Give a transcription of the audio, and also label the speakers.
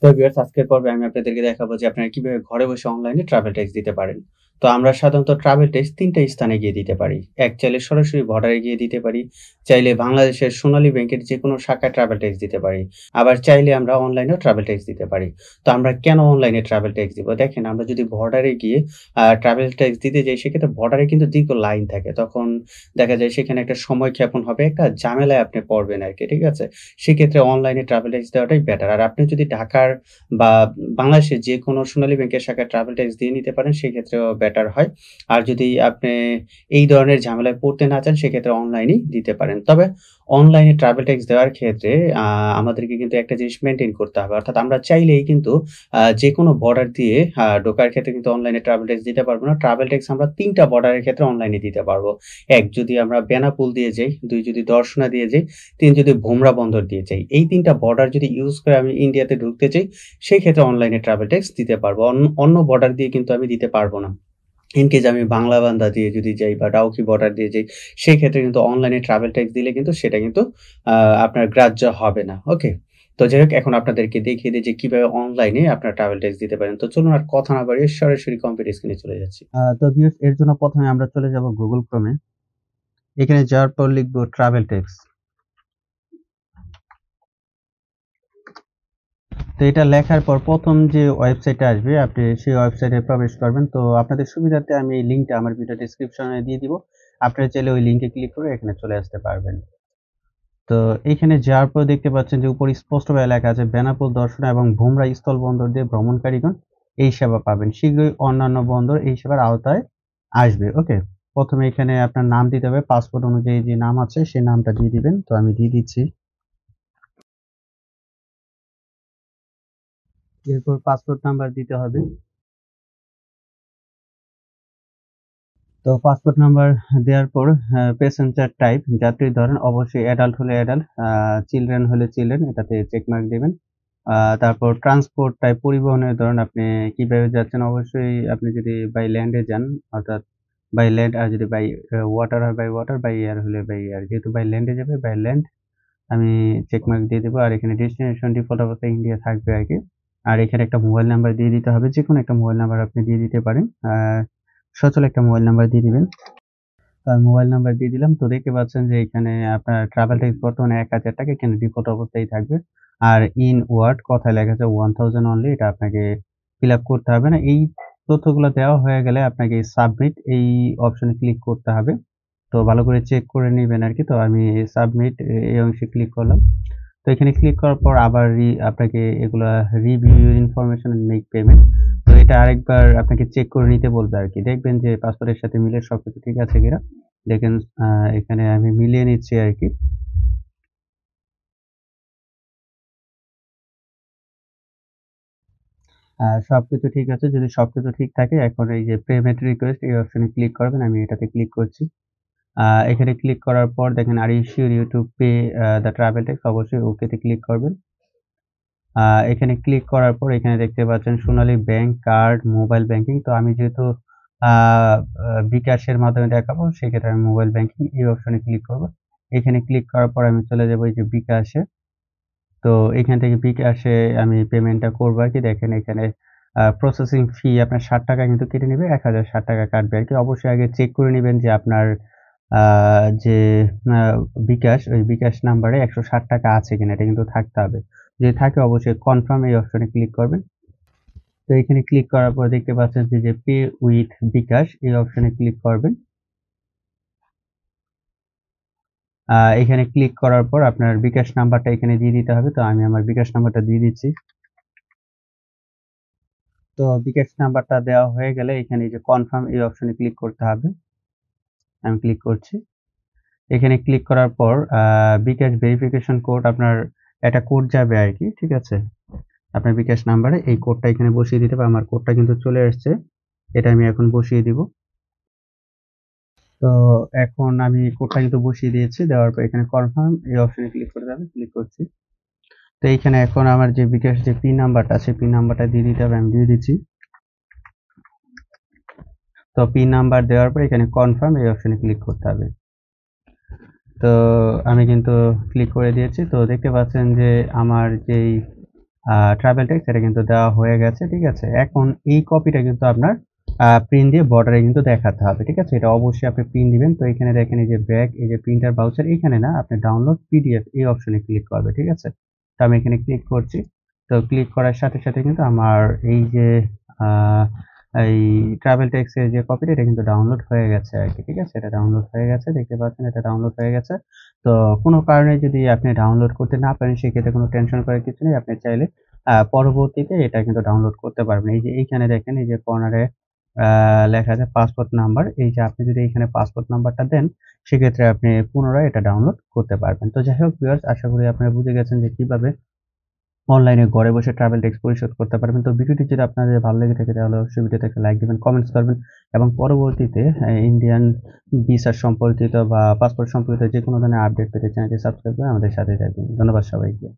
Speaker 1: তো ভিউয়ার্স, আজকের পর্বে আমি আপনাদেরকে দেখাবো যে আপনারা কিভাবে ঘরে বসে অনলাইনে ট্রাভেল ট্যাক্স দিতে পারেন। তো আমরা সাধারণত ট্রাভেল ট্যাক্স ৩ টা স্থানে গিয়ে দিতে পারি। এক, চাইলে সরাসরি বর্ডারে গিয়ে দিতে পারি। চাইলে বাংলাদেশের সোনালী ব্যাংকের যেকোনো শাখায় ট্রাভেল ট্যাক্স দিতে পারি। আবার চাইলে আমরা অনলাইনেও ট্রাভেল ট্যাক্স দিতে পারি। তো আমরা কেন অনলাইনে ট্রাভেল ট্যাক্স দিব? দেখেন, আমরা যদি বর্ডারে গিয়ে ট্রাভেল ট্যাক্স দিতে যাই, সেক্ষেত্রে বর্ডারে কিন্তু দীর্ঘ লাইন থাকে। তখন দেখা যায় সেখানে একটা সময় ক্ষেপণ হবে, একটা ঝামেলায় আপনি পড়বেন আরকি, ঠিক আছে? সেক্ষেত্রে অনলাইনে ট্রাভেল ট্যাক্স দেওয়াটাই বেটার। আর আপনি যদি ঢাকার বা বাংলাদেশের যেকোনো সোনালী ব্যাংকের শাখায় ট্রাভেল ট্যাক্স দিয়ে নিতে পারেন, সেক্ষেত্রেও বেটার হয়। আর যদি আপনি এই ধরনের ঝামেলায় পড়তে না চান, সেক্ষেত্রে অনলাইনেই দিতে পারেন। তবে অনলাইনে ট্রাভেল ট্যাক্স দেওয়ার ক্ষেত্রে আমাদেরকে কিন্তু একটা জিনিস মেইনটেইন করতে হবে। অর্থাৎ আমরা চাইলেই কিন্তু যেকোনো বর্ডার দিয়ে ঢোকার ক্ষেত্রে কিন্তু অনলাইনে ট্রাভেল ট্যাক্স দিতে পারব না। ট্রাভেল ট্যাক্স আমরা ৩ টা বর্ডারের ক্ষেত্রে অনলাইনে দিতে পারব। ১, যদি আমরা বেনাপোল দিয়ে যাই, ২, যদি দর্শনা দিয়ে যাই, ৩, যদি ভোমরা বন্দর দিয়ে যাই। এই ৩ টা বর্ডার যদি ইউজ করে আমি ইন্ডিয়াতে ঢুকতে চাই, সেই ক্ষেত্রে অনলাইনে ট্রাভেল ট্যাক্স দিতে পারবো। অন্য বর্ডার দিয়ে কিন্তু আমি দিতে পারব না। ইন কেস আমি বাংলা বান্দা দিয়ে যদি যাই বা ডাউকি বর্ডার দিয়ে যাই, সেই ক্ষেত্রে কিন্তু অনলাইনে ট্রাভেল ট্যাক্স দিলে কিন্তু সেটা কিন্তু আ আপনার গ্রাহ্য হবে না। ওকে? তো যাই হোক, এখন আপনাদেরকে দেখিয়ে দেই যে কিভাবে অনলাইনে আপনারা ট্রাভেল ট্যাক্স দিতে পারেন। তো চলুন আর কথা না বাড়িয়ে সরাসরি কম্পিউটার স্ক্রিনে চলে যাচ্ছি। তো ভিউয়ার্স, এর জন্য ১ম এ আমরা চলে যাব Google Chrome এ। এখানে যাওয়ার পর লিখব ট্রাভেল ট্যাক্স। তো এটা লেখার পর ১ম যে ওয়েবসাইটটা আসবে, আপনি সেই ওয়েবসাইটে প্রবেশ করবেন। তো আপনাদের সুবিধার্থে আমি এই লিঙ্কটা আমার ভিডিও ডেসক্রিপশনে দিয়ে দিব। আপনারা চাইলে ওই লিঙ্কে ক্লিক করে এখানে চলে আসতে পারবেন। তো এইখানে যাওয়ার পর দেখতে পাচ্ছেন যে উপরে স্পষ্টভাবে লেখা আছে, বেনাপোল দর্শন এবং ভোমরা স্থলবন্দর দিয়ে ভ্রমণকারীগণ এই সেবা পাবেন। শীঘ্রই অন্যান্য বন্দর এই সেবার আওতায় আসবে। ওকে? ১ম এ এখানে আপনার নাম দিতে হবে। পাসপোর্ট অনুযায়ী যে নাম আছে সেই নামটা দিয়ে দিবেন। তো আমি দিয়ে দিচ্ছি। এরপর পাসপোর্ট নাম্বার দিতে হবে। তো পাসপোর্ট নাম্বার দেওয়ার পর প্যাসেঞ্জার টাইপ, যাত্রীর ধরন অবশ্যই অ্যাডাল্ট হলে অ্যাডাল্ট, চিলড্রেন হলে চিলড্রেন, এটাতে চেক মার্ক দিবেন। তারপর ট্রান্সপোর্ট টাইপ, পরিবহনের ধরন, আপনি কিভাবে যাচ্ছেন, অবশ্যই আপনি যদি বাই ল্যান্ডে যান, অর্থাৎ বাই ল্যান্ড, আর যদি বাই ওয়াটার হয় বাই ওয়াটার, বাই এয়ার হলে বাই এয়ার। যেহেতু বাই ল্যান্ডে যাবে, বাই ল্যান্ড আমি চেক মার্ক দিয়ে দেবো। আর এখানে ডেস্টিনেশন ডিফল্ট অবস্থায় ইন্ডিয়া থাকবে আরকি। আর এখানে একটা মোবাইল নাম্বার দিয়ে দিতে হবে। যেকোনো একটা মোবাইল নাম্বার আপনি দিয়ে দিতে পারেন। সচল একটা মোবাইল নাম্বার দিয়ে দিবেন। তো আমি মোবাইল নাম্বার দিয়ে দিলাম। তো দেখতে পাচ্ছেন যে এখানে আপনার ট্রাভেল ট্যাক্স বর্তমানে ৳১,০০০, এখানে ডিফল্ট অবস্থায় থাকবে। আর ইন ওয়ার্ড কথায় লেখা আছে 1000 অনলি, এটা আপনাকে ফিল আপ করতে হবে না। এই তথ্যগুলো দেওয়া হয়ে গেলে আপনাকে সাবমিট এই অপশনে ক্লিক করতে হবে। তো ভালো করে চেক করে নিবেন আরকি। তো আমি সাবমিট এই অংশে ক্লিক করলাম। তো এখানে ক্লিক করার পর আবার আপনাকে এগুলা review your information and make payment. তো এটা আরেকবার আপনাকে চেক করে নিতে বলবে আরকি। দেখবেন যে পাসওয়ার্ডের সাথে মিলে সবকিছু ঠিক আছে কিনা। দেখেন, আ এখানে আমি মিলিয়ে নিচ্ছি আরকি। সবকিছু ঠিক আছে। যদি সবকিছু ঠিক থাকে, এখন এই যে পেমেন্ট রিকোয়েস্ট এই অপশনে ক্লিক করবেন। আমি এটাতে ক্লিক করছি। এখানে ক্লিক করার পর দেখেন, are you sure you to pay the travel tax, অবশ্যই ওকে তে ক্লিক করবেন। আ এখানে ক্লিক করার পর এখানে দেখতে পাচ্ছেন সোনালী ব্যাংক কার্ড, মোবাইল ব্যাংকিং। তো আমি যেহেতু আ আ বিকাশের মাধ্যমে দেখাবো, সেক্ষেত্রে আমি মোবাইল ব্যাংকিং এই অপশনে ক্লিক করব। এখানে ক্লিক করার পর আমি চলে যাবো এই যে বিকাশে। তো এখান থেকে বিকাশে আমি পেমেন্টটা করবো আরকি। দেখেন এখানে প্রসেসিং ফি আপনার ৳৬০ কিন্তু কেটে নিবে। ৳১,০৬০ কাটবে আরকি। অবশ্যই আগে চেক করে নিবেন যে আপনার আ যে আ বিকাশ, ওই বিকাশ নাম্বারে ৳১৬০ আছে কিনা, এটা কিন্তু থাকতে হবে। যদি থাকে অবশ্যই কনফার্ম এই অপশনে ক্লিক করবেন। তো এখানে ক্লিক করার পর দেখতে পাচ্ছেন যে পে উইথ বিকাশ এই অপশনে ক্লিক করবেন। এখানে ক্লিক করার পর আপনার বিকাশ নাম্বারটা এখানে দিয়ে দিতে হবে। তো আমি আমার বিকাশ নাম্বারটা দিয়ে দিচ্ছি। তো বিকাশ নাম্বারটা দেওয়া হয়ে গেলে এখানে এই যে কনফার্ম এই অপশনে ক্লিক করতে হবে। আমি ক্লিক করছি। এখানে ক্লিক করার পর বিকাশ ভেরিফিকেশন কোড, আপনার একটা কোড যাবে আরকি। ঠিক আছে? আপনার বিকাশ নাম্বারে এই কোডটা এখানে বসিয়ে দিতে হবে। আমার কোডটা কিন্তু চলে এসছে। এটা আমি এখন বসিয়ে দিব। তো এখন আমি কোডটা কিন্তু বসিয়ে দিয়েছি। দেওয়ার পর এখানে কনফার্ম এই অপশনে ক্লিক করতে হবে। ক্লিক করছি। তো এইখানে এখন আমার যে বিকাশ যে পিন নাম্বারটা আছে, পিন নাম্বারটা দিয়ে দিতে হবে। আমি দিয়ে দিচ্ছি। তো পিন নাম্বার দেওয়ার পর এখানে কনফার্ম এই অপশনে ক্লিক করতে হবে। তো আমি কিন্তু ক্লিক করে দিয়েছি। তো দেখতে পাচ্ছেন যে আমার যেই ট্রাভেল টেক্সট এটা কিন্তু দেওয়া হয়ে গেছে, ঠিক আছে? এখন এই কপিটা কিন্তু আপনার প্রিন্ট দিয়ে বর্ডারে কিন্তু দেখাতে হবে, ঠিক আছে? এটা অবশ্যই আপনি প্রিন্ট দিবেন। তো এখানে দেখেন এই যে ব্যাক, এই যে প্রিন্টার ভাউচার এখানে না আপনি ডাউনলোড পিডিএফ এই অপশনে ক্লিক করবে, ঠিক আছে? তো আমি এখানে ক্লিক করছি। তো ক্লিক করার সাথে, সাথে কিন্তু আমার এই যে আ এই ট্রাভেল টেক্সট এর যে কপিটা এটা কিন্তু ডাউনলোড হয়ে গেছে আরকি, ঠিক আছে? এটা ডাউনলোড হয়ে গেছে। দেখতে পাচ্ছেন এটা ডাউনলোড হয়ে গেছে। তো কোনো কারণে যদি আপনি ডাউনলোড করতে না পারেন সেক্ষেত্রে কোনো টেনশন করার কিছু নেই। আপনি চাইলে পরবর্তীতে এটা কিন্তু ডাউনলোড করতে পারবেন। এই যে এইখানে দেখেন এই যে কর্নারে লেখা আছে পাসপোর্ট নাম্বার। এই যে আপনি যদি এইখানে পাসপোর্ট নাম্বারটা দেন, সেক্ষেত্রে আপনি পুনরায় এটা ডাউনলোড করতে পারবেন। তো যাই হোক ভিউয়ার্স আশা করি আপনারা বুঝে গেছেন যে কিভাবে অনলাইনে ঘরে বসে ট্রাভেল ট্যাক্স পরিশোধ করতে পারবেন। তো ভিডিওটি যদি আপনাদের ভালো লেগে থাকে তাহলে অবশ্যই ভিডিওতে একটা লাইক দিবেন, কমেন্টস করবেন এবং পরবর্তীতে ইন্ডিয়ান ভিসা সম্পর্কিত বা পাসপোর্ট সম্পর্কিত যেকোনো ধরনের আপডেট পেতে চ্যানেলটি সাবস্ক্রাইব করে আমাদের সাথে থাকবেন। ধন্যবাদ সবাইকে।